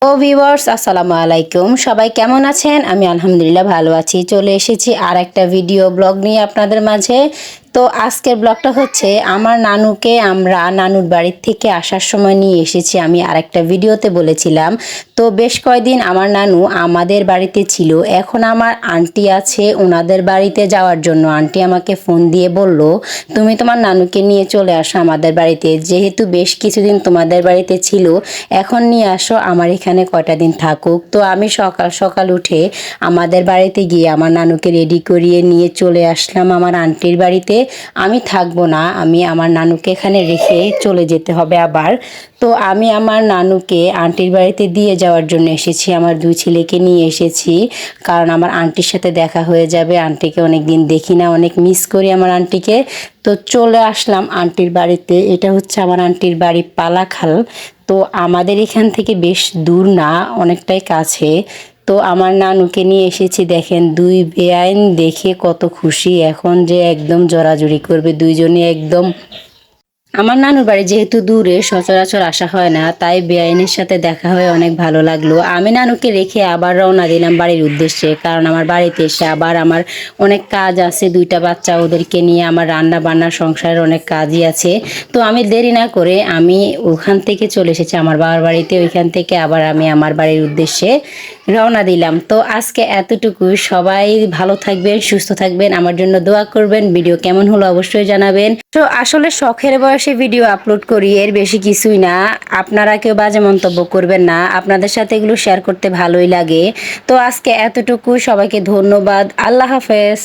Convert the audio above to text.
ও viewers আসসালামু আলাইকুম, সবাই কেমন আছেন? আমি আলহামদুলিল্লাহ ভালো আছি। চলে এসেছি আর একটা ভিডিও ব্লগ নিয়ে আপনাদের মাঝে। তো আজকের ব্লগটা হচ্ছে আমার নানুকে আমরা নানুর বাড়ির থেকে আসার সময় নিয়ে এসেছি। আমি আরেকটা ভিডিওতে বলেছিলাম। তো বেশ কয়েকদিন আমার নানু আমাদের বাড়িতে ছিল। এখন আমার আন্টি আছে ওনাদের বাড়িতে যাওয়ার জন্য। আন্টি আমাকে ফোন দিয়ে বলল, তুমি তোমার নানুকে নিয়ে চলে আসো আমাদের বাড়িতে, যেহেতু বেশ কিছুদিন তোমাদের বাড়িতে ছিল, এখন নিয়ে আসো আমার এখানে কয়টা দিন থাকুক। তো আমি সকাল সকাল উঠে আমাদের বাড়িতে গিয়ে আমার নানুকে রেডি করিয়ে নিয়ে চলে আসলাম আমার আন্টির বাড়িতে। আমি থাকবো না, আমি আমার নানুকে এখানে রেখে চলে যেতে হবে আবার। তো আমি আমার নানুকে আন্টির বাড়িতে দিয়ে যাওয়ার জন্য এসেছি, আমার দুই ছেলেকে নিয়ে এসেছি, কারণ আমার আন্টির সাথে দেখা হয়ে যাবে। আন্টিকে অনেক দিন দেখি না, অনেক মিস করি আমার আন্টিকে। তো চলে আসলাম আন্টির বাড়িতে। এটা হচ্ছে আমার আন্টির বাড়ি পালাখাল। তো আমাদের এখান থেকে বেশ দূর না, অনেকটাই কাছে। তো আমার নানুকে নিয়ে এসেছি, দেখেন দুই বেআইন দেখে কত খুশি, এখন যে একদম জোরাজুরি করবে দুইজনে একদম। আমার নানুর বাড়ি যেহেতু দূরে, সচরাচর আসা হয় না, তাই বেআইনের সাথে দেখা হয়ে অনেক ভালো লাগলো। আমি নানুকে রেখে আবার রওনা দিলাম বাড়ির উদ্দেশ্যে, কারণ আমার বাড়িতে এসে আবার আমার অনেক কাজ আছে। দুইটা বাচ্চা, ওদেরকে নিয়ে আমার রান্না বান্না সংসারের অনেক কাজই আছে। তো আমি দেরি না করে আমি ওখান থেকে চলে এসেছি আমার বাবার বাড়িতে। ওইখান থেকে আবার আমি আমার বাড়ির উদ্দেশ্যে রওনা দিলাম। তো আজকে এতটুকু, সবাই ভালো থাকবেন, সুস্থ থাকবেন, আমার জন্য দোয়া করবেন। ভিডিও কেমন হলো অবশ্যই জানাবেন। তো আসলে শখের বয়সে ভিডিও আপলোড করি, এর বেশি কিছুই না। আপনারা কেউ বাজে মন্তব্য করবেন না, আপনাদের সাথে এগুলো শেয়ার করতে ভালোই লাগে। তো আজকে এতটুকু, সবাইকে ধন্যবাদ। আল্লাহ হাফেজ।